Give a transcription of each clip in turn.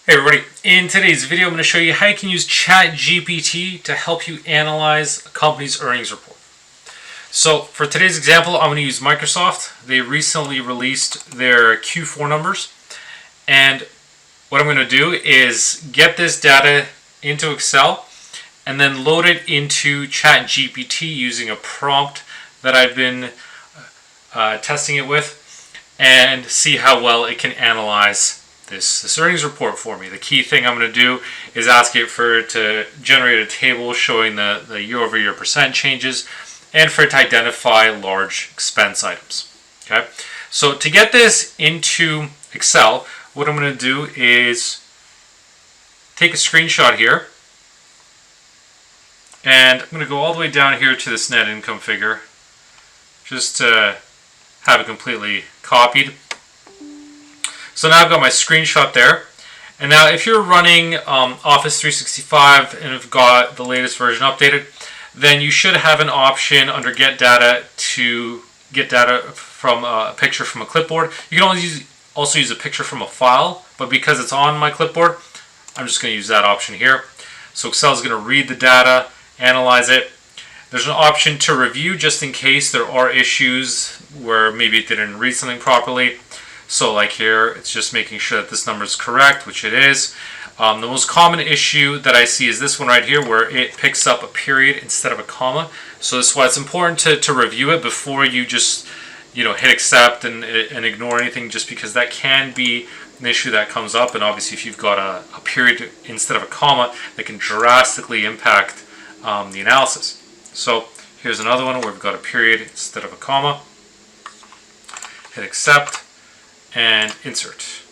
Hey everybody, in today's video I'm going to show you how you can use ChatGPT to help you analyze a company's earnings report. So for today's example, I'm going to use Microsoft. They recently released their Q4 numbers, and what I'm going to do is get this data into Excel and then load it into ChatGPT using a prompt that I've been testing it with, and see how well it can analyze this earnings report for me. The key thing I'm going to do is ask it to generate a table showing the year-over-year percent changes and for it to identify large expense items. Okay, so to get this into Excel, what I'm going to do is take a screenshot here, and I'm going to go all the way down here to this net income figure just to have it completely copied. So now I've got my screenshot there. And now if you're running Office 365 and have got the latest version updated, then you should have an option under Get Data to get data from a picture from a clipboard. You can also use a picture from a file, but because it's on my clipboard, I'm just going to use that option here. So Excel is going to read the data, analyze it. There's an option to review just in case there are issues where maybe it didn't read something properly. So like here, it's just making sure that this number is correct, which it is. The most common issue that I see is this one right here, where it picks up a period instead of a comma. So that's why it's important to review it before you just hit accept and ignore anything, just because that can be an issue that comes up. And obviously if you've got a period instead of a comma, that can drastically impact the analysis. So here's another one where we've got a period instead of a comma. Hit accept and insert.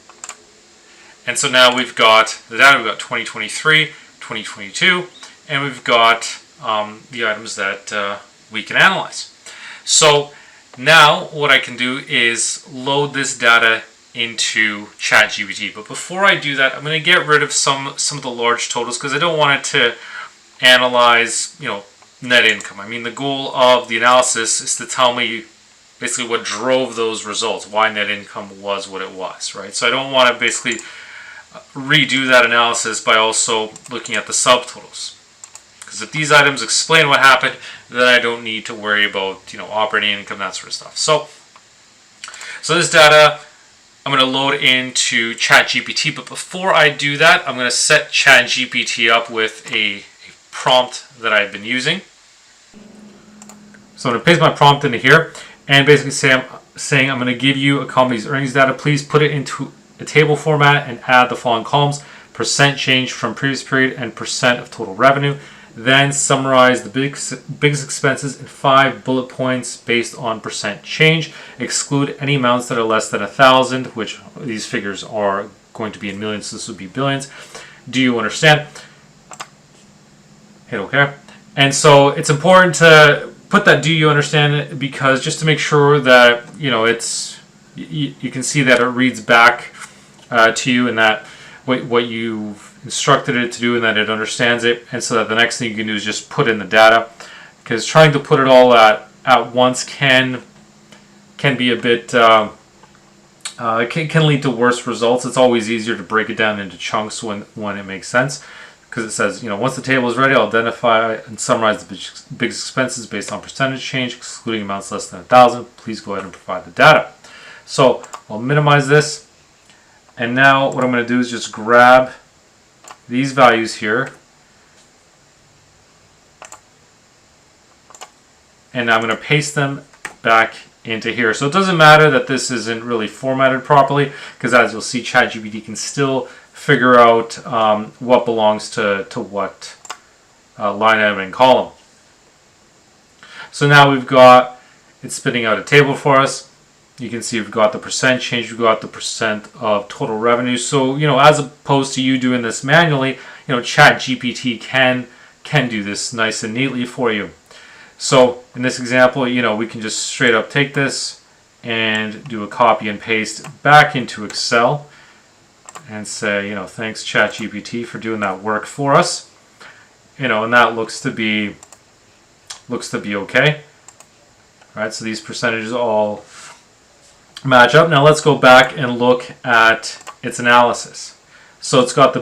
And so now we've got the data. We've got 2023, 2022, and we've got the items that we can analyze. So now what I can do is load this data into ChatGPT. But before I do that, I'm going to get rid of some of the large totals, because I don't want it to analyze net income. I mean, the goal of the analysis is to tell me basically what drove those results, why net income was what it was, right? So I don't want to basically redo that analysis by also looking at the subtotals, because if these items explain what happened, then I don't need to worry about operating income, that sort of stuff. So this data I'm going to load into ChatGPT, but before I do that, I'm going to set ChatGPT up with a prompt that I've been using. So I'm going to paste my prompt into here and basically saying I'm going to give you a company's earnings data. Please put it into a table format and add the following columns: percent change from previous period and percent of total revenue. Then summarize the biggest expenses in 5 bullet points based on percent change. Exclude any amounts that are less than 1,000, which these figures are going to be in millions, so this would be billions. Do you understand? Hit OK. And so it's important to put that "do you understand" it, because just to make sure that you can see that it reads back to you, and that what you've instructed it to do, and that it understands it. And so that the next thing you can do is just put in the data, because trying to put it all at once can be a bit can lead to worse results. It's always easier to break it down into chunks when it makes sense, because it says, once the table is ready, I'll identify and summarize the biggest expenses based on percentage change, excluding amounts less than 1,000. Please go ahead and provide the data. So I'll minimize this. And now what I'm going to do is just grab these values here, and I'm going to paste them back into here. So it doesn't matter that this isn't really formatted properly, because as you'll see, ChatGPT can still figure out what belongs to what line item and column. So now we've got it spitting out a table for us. You can see we've got the percent change, we've got the percent of total revenue. So as opposed to you doing this manually, ChatGPT can do this nice and neatly for you. So in this example, we can just straight up take this and do a copy and paste back into Excel and say, thanks ChatGPT for doing that work for us. And that looks to be okay. All right, so these percentages all match up. Now let's go back and look at its analysis. So it's got the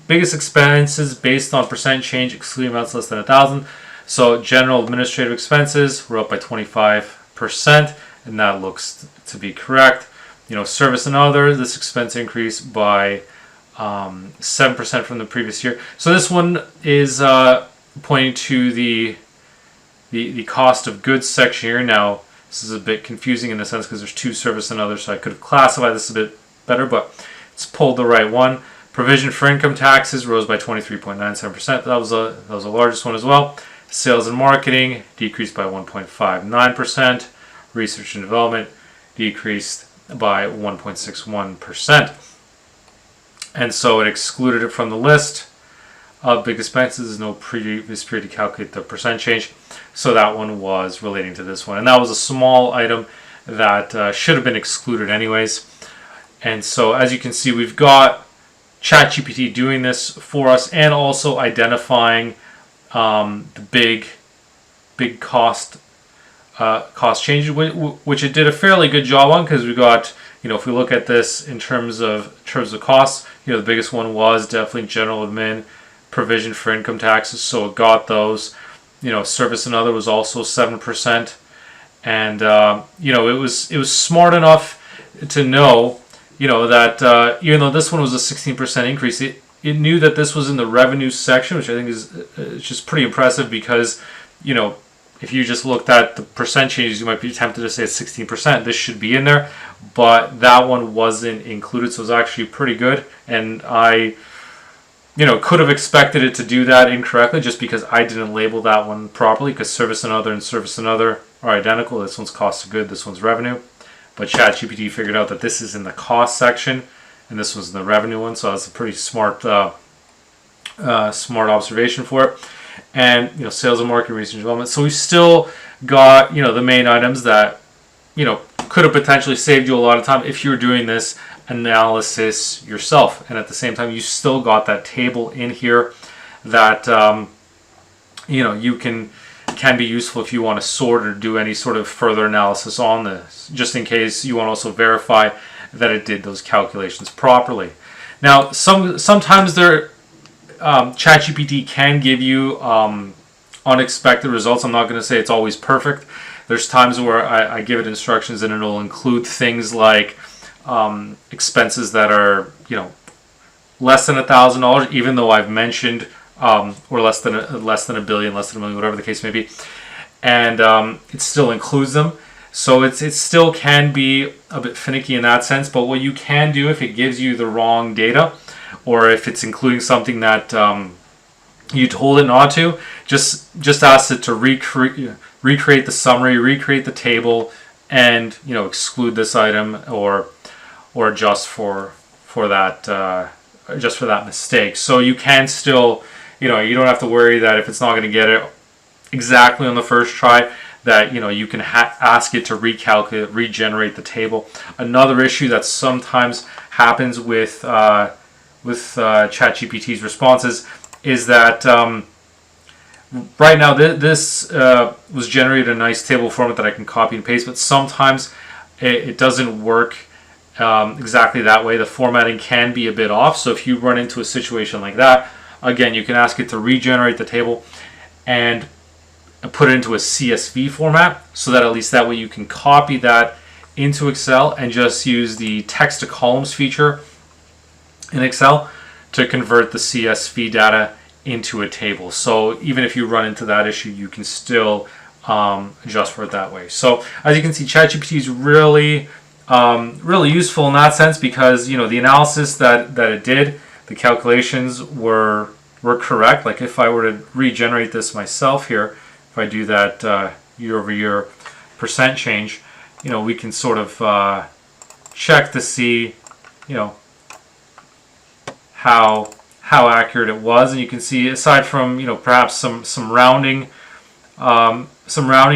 biggest expenses based on percent change, excluding amounts less than 1,000. So general administrative expenses were up by 25%, and that looks to be correct. Service and other, this expense increased by 7% from the previous year. So this one is pointing to the cost of goods section here. Now, this is a bit confusing in the sense because there's two service and other, so I could have classified this a bit better, but it's pulled the right one. Provision for income taxes rose by 23.97%. That was the largest one as well. Sales and marketing decreased by 1.59%. Research and development decreased by 1.61%. And so it excluded it from the list of big expenses. There's no previous period to calculate the percent change. So that one was relating to this one. And that was a small item that should have been excluded anyways. And so as you can see, we've got ChatGPT doing this for us and also identifying the big cost changes, which it did a fairly good job on, because we got, if we look at this in terms of costs, the biggest one was definitely general admin, provision for income taxes, so it got those. Service and other was also 7%, and it was smart enough to know that even though this one was a 16% increase, it knew that this was in the revenue section, which I think is just pretty impressive, because if you just looked at the percent changes, you might be tempted to say it's 16%. This should be in there, but that one wasn't included, so it was actually pretty good. And I, could have expected it to do that incorrectly just because I didn't label that one properly, because service and other are identical. This one's cost of good, this one's revenue. But ChatGPT figured out that this is in the cost section, and this was in the revenue one, so that's a pretty smart observation for it. And sales and marketing, research and development. So we still got the main items that could have potentially saved you a lot of time if you were doing this analysis yourself. And at the same time, you still got that table in here that you can be useful if you want to sort or do any sort of further analysis on this, just in case you want to also verify that it did those calculations properly. Now, sometimes ChatGPT can give you unexpected results. I'm not going to say it's always perfect. There's times where I give it instructions and it'll include things like expenses that are less than $1,000, even though I've mentioned or less than a billion, less than a million, whatever the case may be, and it still includes them. So it still can be a bit finicky in that sense. But what you can do if it gives you the wrong data, or if it's including something that you told it not to, just ask it to recreate the summary, recreate the table, and exclude this item or adjust for that mistake. So you can still, you don't have to worry that if it's not going to get it exactly on the first try, that you can ask it to recalculate, regenerate the table. Another issue that sometimes happens with ChatGPT's responses is that right now this was generated in a nice table format that I can copy and paste, but sometimes it doesn't work exactly that way. The formatting can be a bit off, so if you run into a situation like that, again, you can ask it to regenerate the table and put it into a CSV format, so that at least that way you can copy that into Excel and just use the text to columns feature in Excel to convert the CSV data into a table. So even if you run into that issue, you can still adjust for it that way. So as you can see, ChatGPT is really useful in that sense, because the analysis that it did, the calculations were correct. Like if I were to regenerate this myself here, if I do that year-over-year percent change, we can sort of check to see how accurate it was. And you can see, aside from perhaps some rounding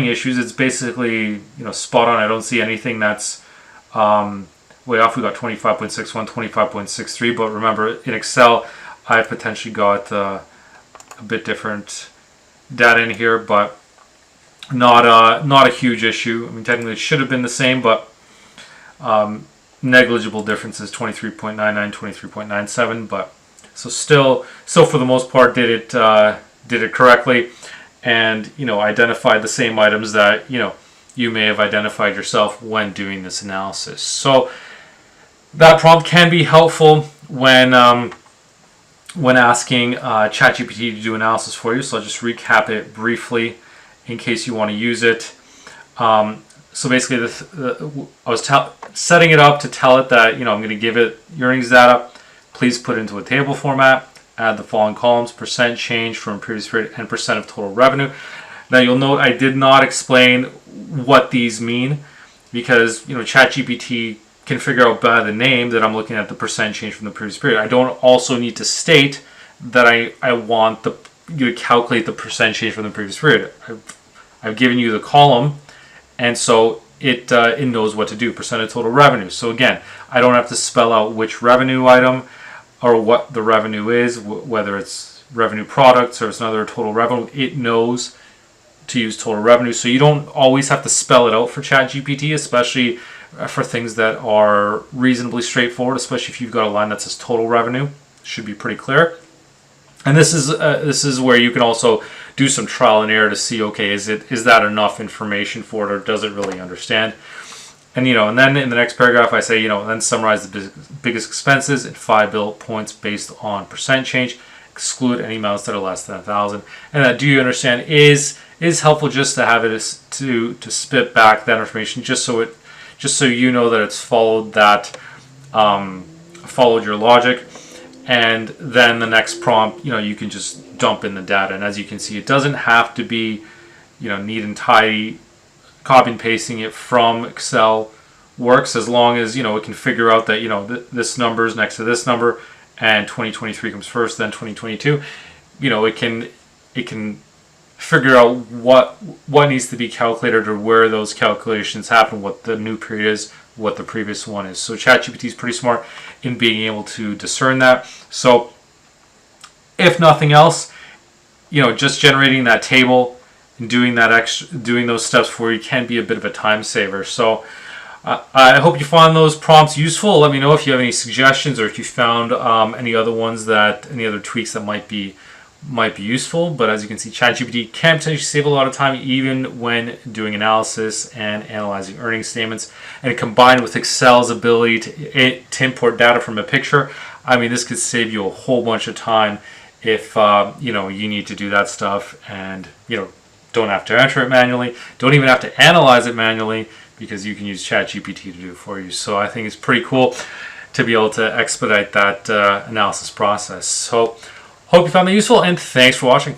issues, it's basically spot on. I don't see anything that's way off. We got 25.61, 25.63, but remember, in Excel I've potentially got a bit different data in here, but not a huge issue. I mean, technically it should have been the same, but negligible differences, 23.99, 23.97, but so still for the most part did it correctly, and identified the same items that you may have identified yourself when doing this analysis. So that prompt can be helpful when asking ChatGPT to do analysis for you. So I'll just recap it briefly in case you want to use it. So basically, I was setting it up to tell it that I'm going to give it your earnings data. Please put it into a table format. Add the following columns: percent change from previous period and percent of total revenue. Now you'll note I did not explain what these mean because ChatGPT can figure out by the name that I'm looking at the percent change from the previous period. I don't also need to state that I want you to calculate the percent change from the previous period. I've given you the column, and so it knows what to do. Percent of total revenue. So again, I don't have to spell out which revenue item or what the revenue is, whether it's revenue products or it's another total revenue. It knows to use total revenue. So you don't always have to spell it out for ChatGPT, especially for things that are reasonably straightforward, especially if you've got a line that says total revenue. It should be pretty clear. And this is where you can also do some trial and error to see, okay, is that enough information for it, or does it really understand? And and then in the next paragraph I say, then summarize the biggest expenses in 5 bullet points based on percent change. Exclude any amounts that are less than 1,000. And that do you understand is helpful, just to have it to spit back that information, just so you know that it's followed your logic. And then the next prompt, you can just dump in the data. And as you can see, it doesn't have to be, neat and tidy. Copy and pasting it from Excel works as long as, it can figure out that, this number is next to this number and 2023 comes first, then 2022. It can figure out what needs to be calculated or where those calculations happen, what the new period is, what the previous one is. So ChatGPT is pretty smart in being able to discern that. So if nothing else, just generating that table and doing those steps for you can be a bit of a time saver. So I hope you found those prompts useful. Let me know if you have any suggestions or if you found any other tweaks that might be useful. But as you can see, ChatGPT can potentially save a lot of time even when doing analysis and analyzing earnings statements. And combined with Excel's ability to import data from a picture, this could save you a whole bunch of time if you need to do that stuff and don't have to enter it manually, don't even have to analyze it manually, because you can use ChatGPT to do it for you. So I think it's pretty cool to be able to expedite that analysis process. So hope you found that useful, and thanks for watching.